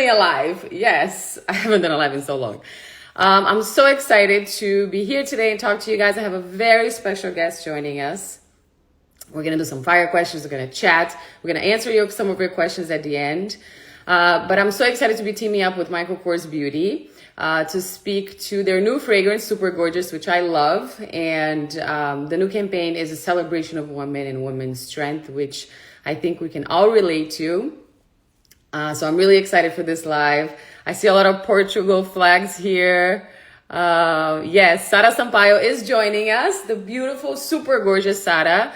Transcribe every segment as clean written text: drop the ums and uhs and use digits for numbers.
finally alive. Yes, I haven't done a live in so long. I'm so excited to be here today and talk to you guys. I have a very special guest joining us. We're going to do some fire questions. We're going to chat. We're going to answer some of your questions at the end. But I'm so excited to be teaming up with Michael Kors Beauty to speak to their new fragrance, Super Gorgeous, which I love. And the new campaign is a celebration of women and women's strength, which I think we can all relate to. So I'm really excited for this live. I see a lot of Portugal flags here. Yes, Sara Sampaio is joining us, the beautiful, super gorgeous Sara.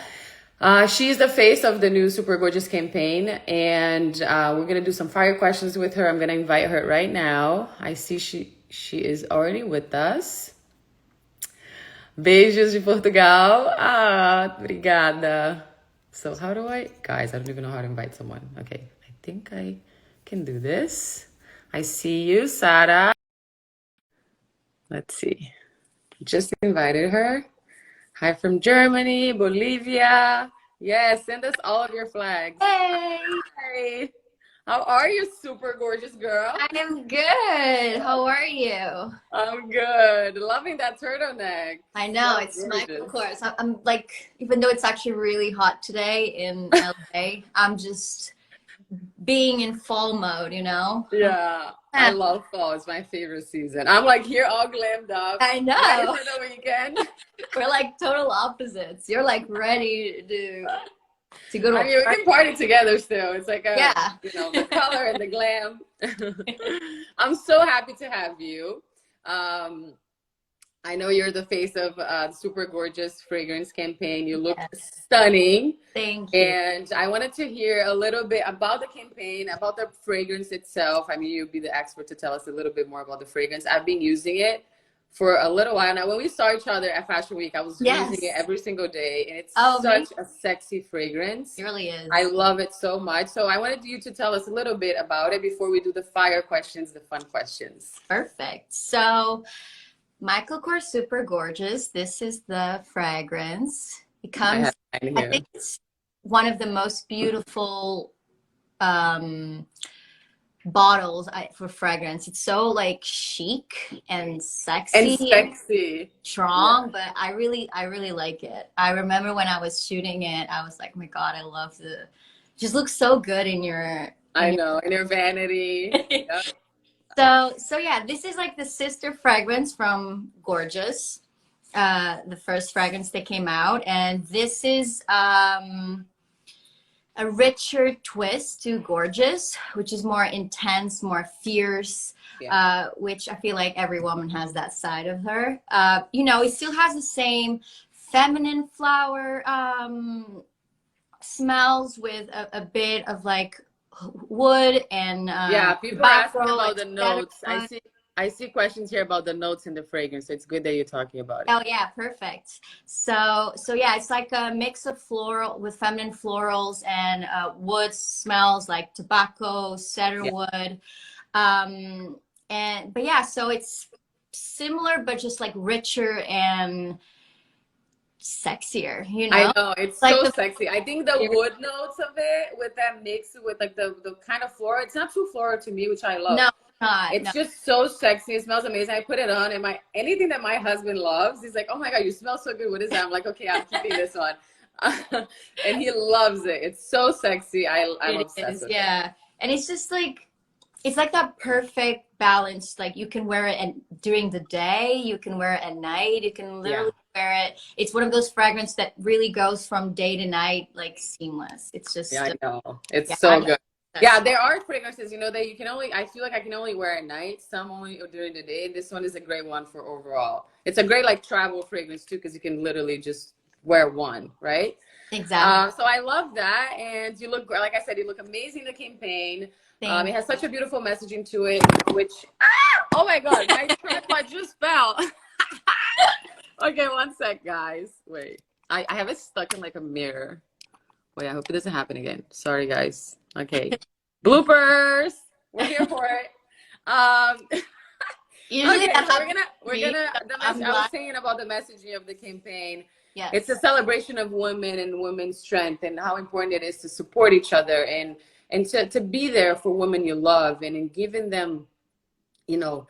She's the face of the new Super Gorgeous campaign, and we're going to do some fire questions with her. I'm going to invite her right now. I see she is already with us. Beijos de Portugal. Obrigada. So how do guys, I don't even know how to invite someone. Okay, I think I can do this. I see you, Sara. Let's see. Just invited her. Hi from Germany, Bolivia. Yes, send us all of your flags. Hey! Hey! How are you, super gorgeous girl? I am good. How are you? I'm good. Loving that turtleneck. I know, So it's gorgeous. Michael Kors. I'm like, even though it's actually really hot today in LA, I'm just being in fall mode, you know? Yeah, I love fall. It's my favorite season. I'm like here all glammed up. I know. Ready for the weekend. We're like total opposites. You're like ready to go to I mean, we can party together still. It's like yeah. the color and the glam. I'm so happy to have you. I know you're the face of the Super Gorgeous fragrance campaign. You look stunning. Thank you. And I wanted to hear a little bit about the campaign, about the fragrance itself. I mean, you'd be the expert to tell us a little bit more about the fragrance. I've been using it for a little while now. When we saw each other at Fashion Week, I was using it every single day, and it's such a sexy fragrance. It really is. I love it so much. So I wanted you to tell us a little bit about it before we do the fire questions, the fun questions. Perfect. So Michael Kors Super Gorgeous. This is the fragrance. It comes, I think it's one of the most beautiful bottles for fragrance. It's so like chic and sexy and strong, but I really like it. I remember when I was shooting it, I was like, oh my god, I love it just looks so good in your in your vanity. So yeah, this is like the sister fragrance from Gorgeous, the first fragrance that came out, and this is a richer twist to Gorgeous, which is more intense, more fierce, which I feel like every woman has that side of her. You know, it still has the same feminine flower smells with a bit of like wood and people are asking about the notes. I see questions here about the notes in the fragrance, so it's good that you're talking about it. Oh yeah, perfect. So yeah, it's like a mix of floral with feminine florals and wood smells like tobacco, cedarwood, but yeah, so it's similar but just like richer and sexier, you know? I know, it's like so sexy. I think the wood notes of it with that mix with like the kind of floral, it's not too floral to me, which I love. No, it's just so sexy. It smells amazing. I put it on and anything that my husband loves, he's like, oh my god, you smell so good. What is that? I'm like, okay, I'm keeping this one. And he loves it. It's so sexy. I'm obsessed with it. And it's just like, it's like that perfect balance. Like you can wear it during the day, you can wear it at night, you can literally wear it. It's one of those fragrances that really goes from day to night, like seamless. It's just I know. It's so good. Yeah, there are fragrances, you know, that you can only, I feel like I can only wear at night, some only during the day. This one is a great one for overall. It's a great like travel fragrance too, because you can literally just wear one, right? Exactly. So I love that. And you look, like I said, you look amazing in the campaign. It has such a beautiful messaging to it, which, oh my God, my tripod just fell. Okay, one sec, guys. Wait, I have it stuck in like a mirror. Wait, I hope it doesn't happen again. Sorry, guys. Okay, bloopers. We're here for it. Usually okay, so we're gonna. I was saying about the messaging of the campaign. It's a celebration of women and women's strength and how important it is to support each other. And and to be there for women you love, and in giving them, you know,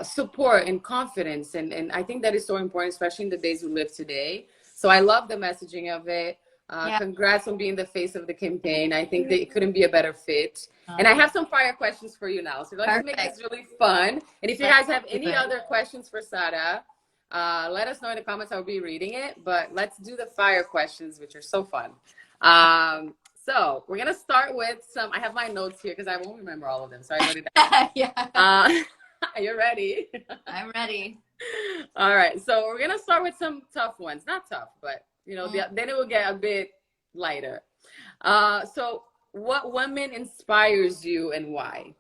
support and confidence. And I think that is so important, especially in the days we live today. So I love the messaging of it. Yeah. Congrats on being the face of the campaign. I think that it couldn't be a better fit. And I have some fire questions for you now. So let's make this really fun. And if you guys have any other questions for Sarah, let us know in the comments. I'll be reading it. But let's do the fire questions, which are so fun. So we're going to start with some, I have my notes here because I won't remember all of them. So I wrote it down. Yeah. Are you ready? I'm ready. All right. So we're going to start with some tough ones. Not tough, but, you know, then it will get a bit lighter. So what woman inspires you and why?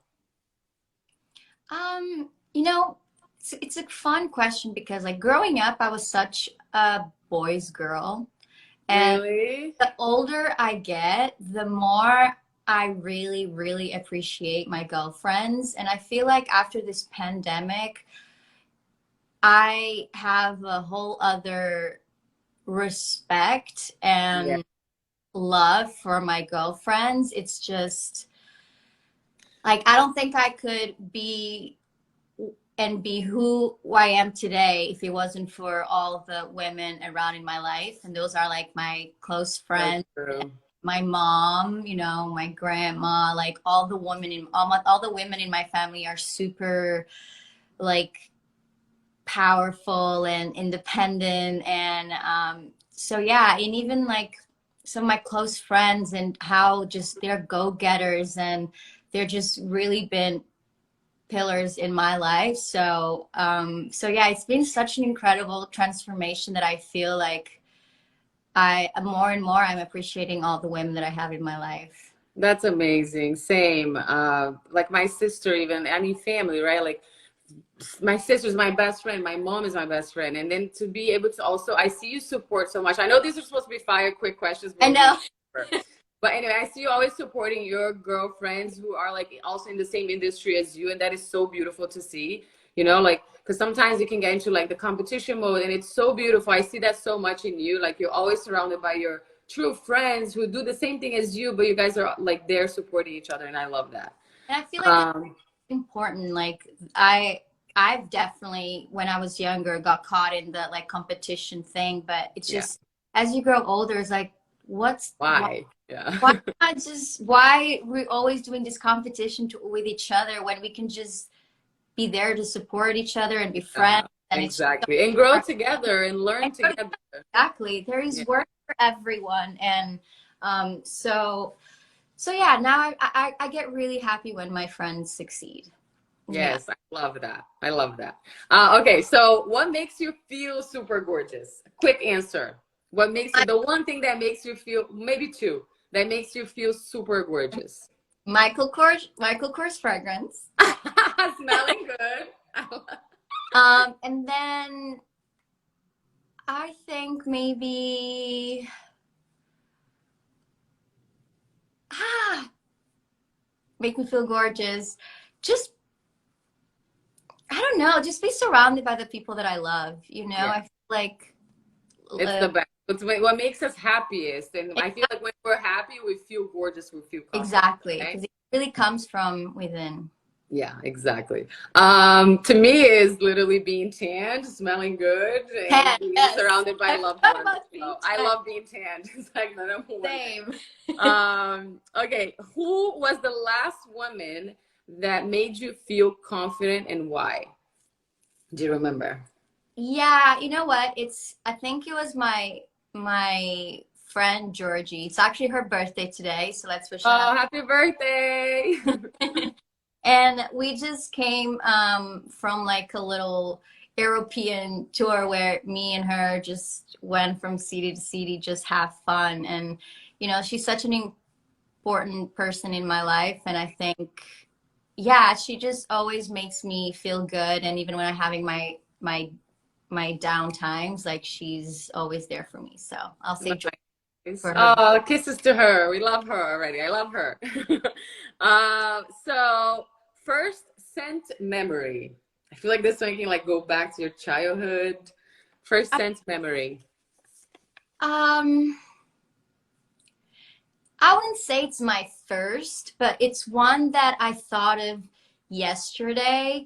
You know, it's a fun question because like growing up, I was such a boys girl. And really? The older I get, the more I really, really appreciate my girlfriends. And I feel like after this pandemic, I have a whole other respect and love for my girlfriends. It's just like I don't think I could be who I am today if it wasn't for all the women around in my life. And those are like my close friends, my mom, you know, my grandma, like all the women in all the women in my family are super like powerful and independent. And so yeah, and even like some of my close friends and how just they're go-getters and they're just really been pillars in my life. So yeah, it's been such an incredible transformation that I feel like more and more I'm appreciating all the women that I have in my life. That's amazing. Same. Like my sister, even, I mean, family, right? Like my sister's my best friend. My mom is my best friend. And then to be able to also, I see you support so much. I know these are supposed to be fire quick questions. I know. But anyway, I see you always supporting your girlfriends who are like also in the same industry as you. And that is so beautiful to see, you know, like, because sometimes you can get into like the competition mode and it's so beautiful. I see that so much in you. Like you're always surrounded by your true friends who do the same thing as you, but you guys are like there supporting each other. And I love that. And I feel like it's important. Like I've definitely, when I was younger, got caught in the like competition thing, but it's just as you grow older, it's like, why we're always doing this competition with each other when we can just be there to support each other and be friends and exactly and grow together and learn together. Exactly, there is work for everyone. And so yeah, now I get really happy when my friends succeed. Yes, I love that. I love that. Okay, so what makes you feel super gorgeous? Quick answer. What makes you, the one thing that makes you feel, maybe two, that makes you feel super gorgeous? Michael Kors fragrance. Smelling good. And then I think maybe make me feel gorgeous. Just I don't know, just be surrounded by the people that I love, you know? I feel like it's the best. It's what makes us happiest. And I feel like when we're happy, we feel gorgeous, we feel confident. Exactly, because it really comes from within. Yeah, exactly. To me, is literally being tanned, smelling good, and being surrounded by loved ones. So I love being tanned. It's like the number one. Same. Okay, who was the last woman that made you feel confident and why? Do you remember? Yeah, you know what? I think it was my friend Georgie. It's actually her birthday today, so let's wish her happy birthday. And we just came from like a little European tour where me and her just went from city to city, just have fun. And you know, she's such an important person in my life, and I think yeah, she just always makes me feel good. And even when I'm having my down times, like she's always there for me. So I'll say joy for her. Oh, kisses to her. We love her already. I love her. So first scent memory. I feel like this one can like go back to your childhood. First scent memory. I I wouldn't say it's my first, but it's one that I thought of yesterday.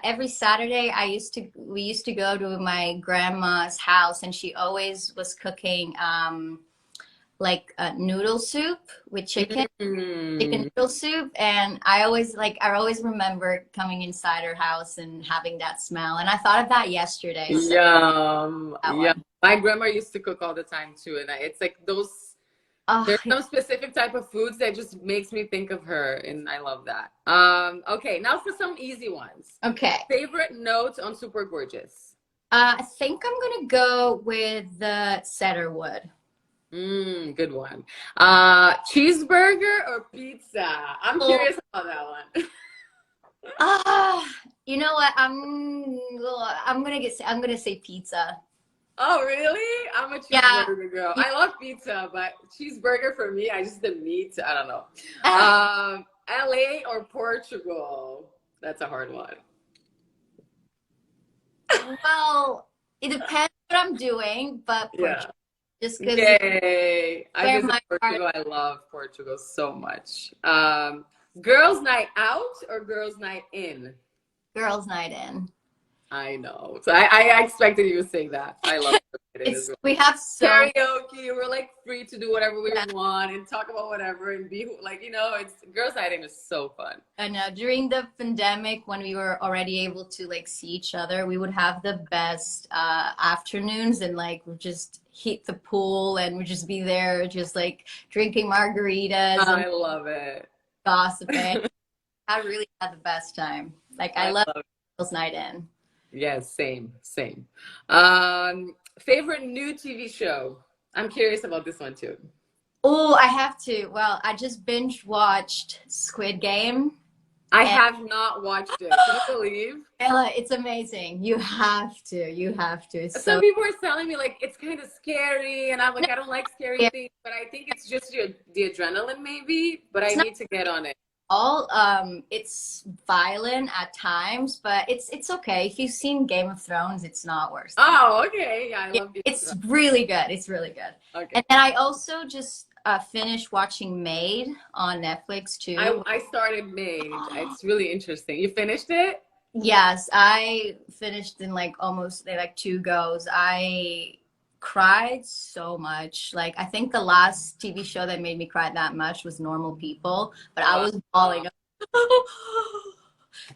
Every Saturday, we used to go to my grandma's house, and she always was cooking like noodle soup with chicken, chicken Mm. noodle soup, and I always remember coming inside her house and having that smell, and I thought of that yesterday. So Yum. that Yeah. one. My grandma used to cook all the time too. And it's like Oh, there's some specific type of foods that just makes me think of her. And I love that. Okay. Now for some easy ones. okay. Favorite note on Super Gorgeous? I think I'm gonna go with the cedarwood. Good one. Cheeseburger or pizza? I'm Oh, curious about that one. ah, you know what? I'm gonna say pizza. Oh, really? I'm a Yeah. cheeseburger girl. I love pizza, but cheeseburger for me, I just the meat. I don't know. LA or Portugal? That's a hard one. Well, it depends what I'm doing, but Yeah. just because Yay. I where visit my heart, Portugal. I love Portugal so much. Girls' night out or girls' night in? girls' night in. I know. So I expected you to say that. I love it as It's well. we have so Karaoke, we're like free to do whatever we yeah. want and talk about whatever and be like, it's girls' night in is so fun. And during the pandemic, when we were already able to like see each other, we would have the best afternoons, and like we just hit the pool and we just be there, just like drinking margaritas and I love it. gossiping. I really had the best time. Like I I love love it. girls' night in. Yes, same. Favorite new TV show? I'm curious about this one too. Oh, I have to. Well, I just binge watched Squid Game. I And have not watched it. Can you believe? Ella, it's amazing. You have to. You have to. It's Some so people are telling me like it's kind of scary, and I'm like, I don't like scary scary. things, but I think it's just the adrenaline maybe. But I It's not need to get on it. all it's violent at times, but it's okay. If you've seen Game of Thrones, it's not worse than that. Oh, okay. Yeah, I Yeah, love Game of it's Thrones. really good. It's really good. Okay. And then I also just finished watching Maid on Netflix too. I started Maid. It's really interesting. You finished it? Yes, I finished in like almost like two goes. I cried so much. Like I think the last TV show that made me cry that much was Normal People, but I Wow. was bawling. So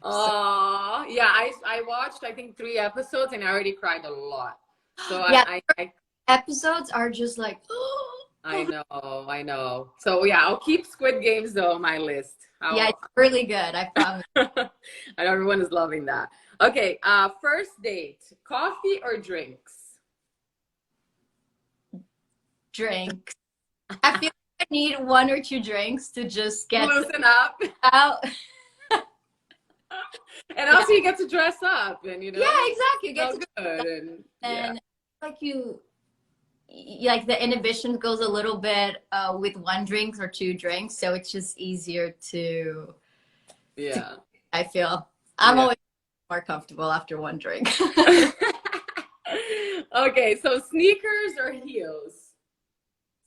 Oh, yeah. I watched I think 3 episodes and I already cried a lot. So yeah, I episodes are just like I know. So yeah, I'll keep Squid Games though on my list. yeah, it's really good. I promise. I know everyone is loving that. Okay, first date, coffee or drinks? Drinks. I feel like I need one or two drinks to just get Loosen up. out. And also you get to dress up and Yeah, exactly. You get so to good and yeah. and like like the inhibition goes a little bit with one drink or two drinks, so it's just easier to Yeah. I feel I'm Yeah. always more comfortable after one drink. Okay, so sneakers or heels?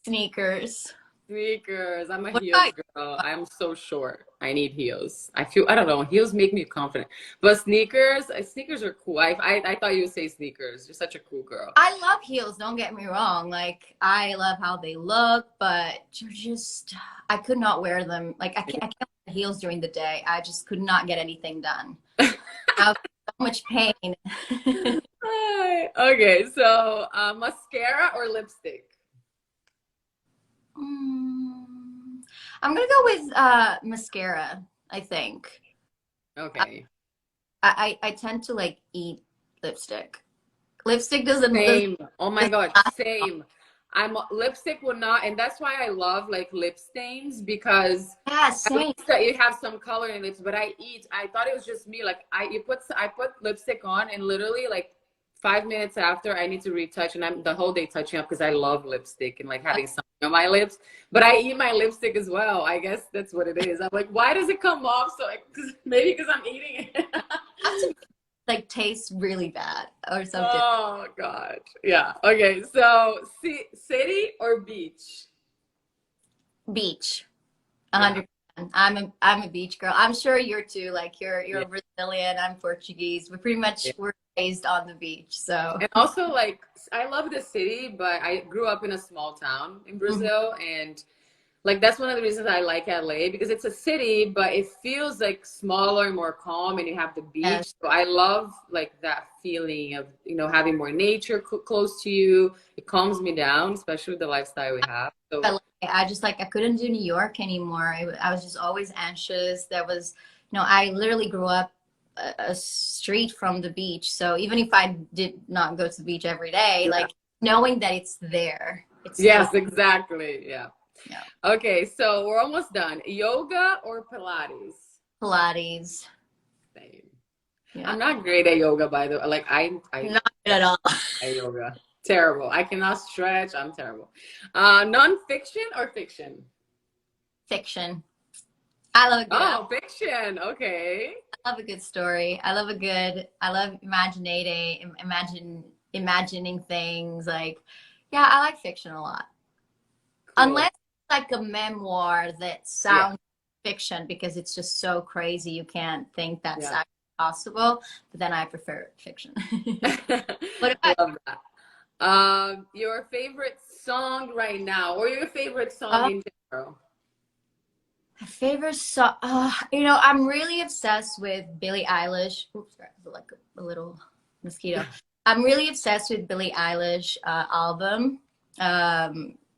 Sneakers. Sneakers. I'm a What heels about girl. I'm so short. I need heels. I don't know, heels make me confident. But sneakers are cool. I thought you would say sneakers. You're such a cool girl. I love heels, don't get me wrong. Like I love how they look, but you're just I could not wear them. Like I can't wear heels during the day. I just could not get anything done. I was in so much pain. Hi. Okay, so mascara or lipstick? Mm, I'm gonna go with mascara, I think. Okay. I tend to like eat lipstick. Lipstick doesn't Same. Oh my God, not- same. Lipstick will not, and that's why I love like lip stains because yeah, at same. least that you have some color in lips. But I thought it was just me. Like I put lipstick on, and literally like 5 minutes after I need to retouch, and I'm the whole day touching up because I love lipstick and like having something on my lips. But I eat my lipstick as well. I guess that's what it is. I'm like, why does it come off? So maybe because I'm eating it. Like tastes really bad or something. Oh God. Yeah. Okay. So city or beach? Beach. Yeah. 100%. I'm a beach girl. I'm sure you're too. Like you're Yeah. Brazilian, I'm Portuguese. We pretty much were raised on the beach. So And also, like, I love the city, but I grew up in a small town in Mhm. Brazil, and like that's one of the reasons I like LA because it's a city, but it feels like smaller and more calm, and you have the Yes. beach. So I love like that feeling of having more nature close to you. It calms me down, especially with the lifestyle we have. So But like, I just like I couldn't do New York anymore. I was just always anxious. There was, I literally grew up a street from the beach. So even if I did not go to the beach every day, yeah. like knowing that it's there, it's still, Yes, exactly. Yeah. yeah. Okay, so we're almost done. Yoga or Pilates? Pilates. Same. Yeah. I'm not great at yoga, by the way. Like I Not good at all. at yoga. Terrible. I cannot stretch. I'm terrible. Non-fiction or fiction? Fiction. I love a good. Oh, fiction. Okay. I love a good story. I love imagining things. Like, yeah, I like fiction a lot. Cool. Unless it's like a memoir that sounds fiction because it's just so crazy you can't think that's actually possible. But then I prefer fiction. What about Love that. Your favorite song right now, or your favorite song in general? my favorite song? I'm really obsessed with Billie Eilish. Oops, sorry, I feel like a little mosquito. I'm really obsessed with Billie Eilish album.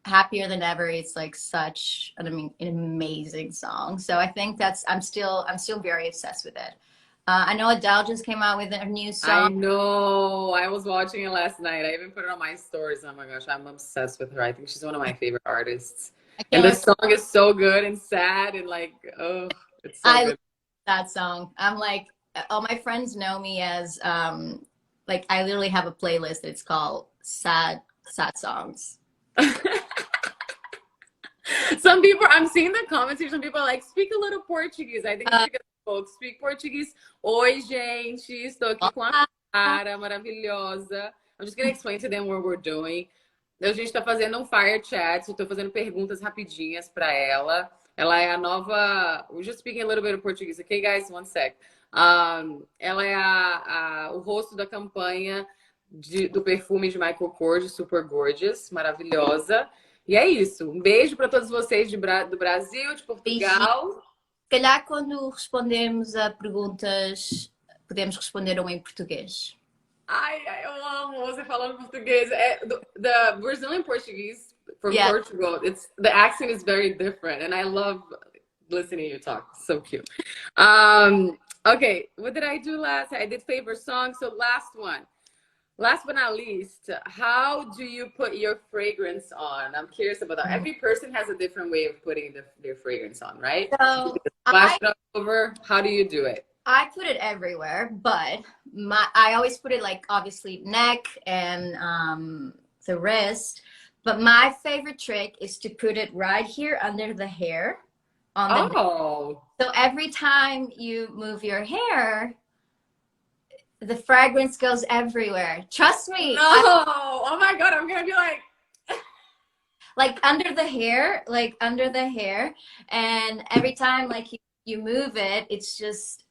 Happier Than Ever. It's like such an amazing song. So I think I'm still very obsessed with it. I know Adele just came out with a new song. I know. I was watching it last night. I even put it on my stories. Oh my gosh, I'm obsessed with her. I think she's one of my favorite artists. And the song is so good and sad and like, oh, it's so good. Love that song. I'm like, all my friends know me as like I literally have a playlist that's called sad songs. Some people, I'm seeing the comments here. Some people are like, speak a little Portuguese. I think it's because folks speak Portuguese. Oi, gente, estou aqui com a cara maravilhosa. I'm just going to explain to them what we're doing. A gente está fazendo um fire chat. Eu estou fazendo perguntas rapidinhas para ela. Ela é a nova. We're just speaking a little bit of Portuguese, okay, guys? One sec. Ela é o rosto da campanha do perfume de Michael Kors, Super Gorgeous, maravilhosa. E é isso. Um beijo para todos vocês do Brasil, de Portugal. Se calhar quando respondermos a perguntas, podemos responder uma em português. Ai, eu amo você falando português. The Brazilian Portuguese from Portugal, the accent is very different, and I love listening to you talk. So cute. Okay, what did I do last? I did favorite song. So last one. Last but not least, how do you put your fragrance on? I'm curious about that. Every person has a different way of putting their fragrance on, right? So splash it over. How do you do it? I put it everywhere, but I always put it like obviously neck and the wrist. But my favorite trick is to put it right here under the hair. On the neck. So every time you move your hair, the fragrance goes everywhere. Trust me. No. Oh my God. I'm going to be like under the hair, And every time like you move it, it's just,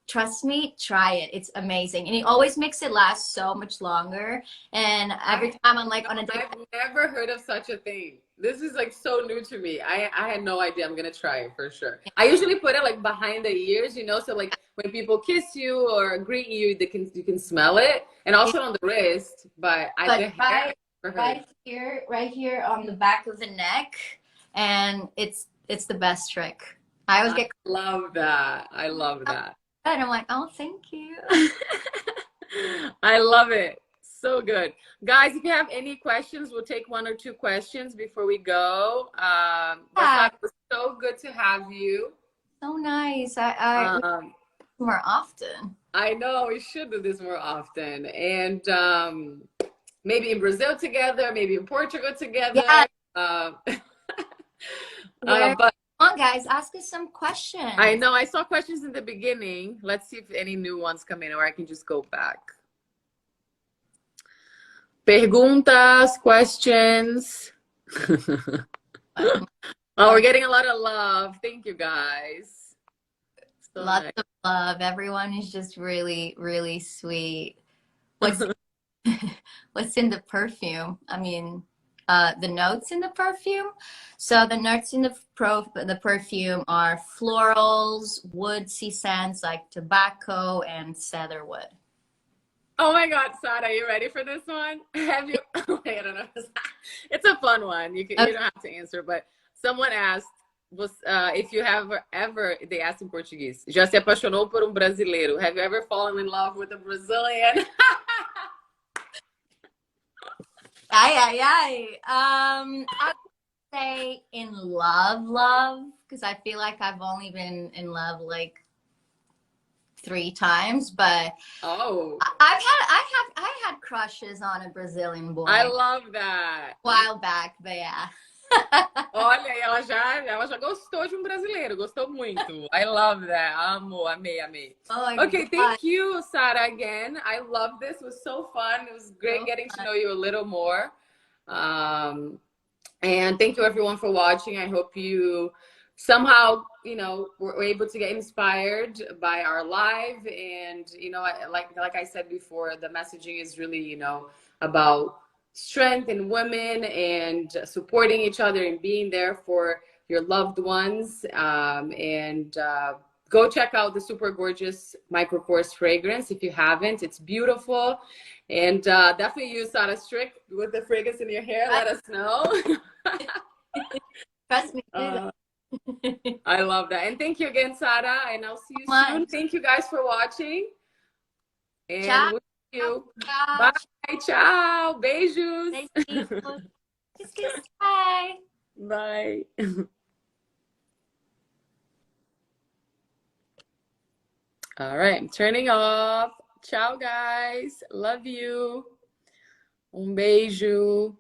trust me, try it. It's amazing. And it always makes it last so much longer. And every time I'm like on a I've never heard of such a thing. This is like so new to me. I had no idea. I'm gonna try it for sure. I usually put it like behind the ears, so like when people kiss you or greet you, you can smell it, and also on the wrist. But right here on the back of the neck, and it's the best trick. I love that. I love that. And I'm like, oh, thank you. I love it. So good. Guys, if you have any questions, we'll take one or two questions before we go. It was so good to have you. So nice. I more often. I know we should do this more often. And maybe in Brazil together, maybe in Portugal together. Yeah. But come on, guys, ask us some questions. I know. I saw questions in the beginning. Let's see if any new ones come in, or I can just go back. Perguntas, questions. Oh, we're getting a lot of love. Thank you guys. So Lots nice. of love. Everyone is just really, really sweet. What's what's in the perfume? I mean, the notes in the perfume. So the notes in the perfume are florals, woodsy scents like tobacco and cedarwood. Oh my God, Sada, are you ready for this one? Have you? Wait, I don't know. It's a fun one. You don't have to answer, but someone asked if you have ever, they asked in Portuguese, já se apaixonou por brasileiro? Have you ever fallen in love with a Brazilian? I'd say in love, because I feel like I've only been in love like 3 times, but Oh, I had crushes on a Brazilian boy I love that. a while back, but yeah. Olha, ela já gostou de brasileiro, gostou muito. I love that. Amo, amei, amei. Oh Okay, thank you, Sarah, again. I love this. It was so fun. It was great getting to know you a little more. And thank you everyone for watching. I hope you somehow, were able to get inspired by our live. And, like I said before, the messaging is really, about strength in women and supporting each other and being there for your loved ones. Go check out the Super Gorgeous Micropores fragrance if you haven't. It's beautiful. And definitely use Sarah's trick with the fragrance in your hair. Let us know. Trust me. I love that. And thank you again, Sarah. And I'll see you soon. Thank you guys for watching. And Ciao. we'll see you. Bye. Ciao. Beijos. Bye. Bye. All right, I'm turning off. Ciao, guys. Love you. Um beijo.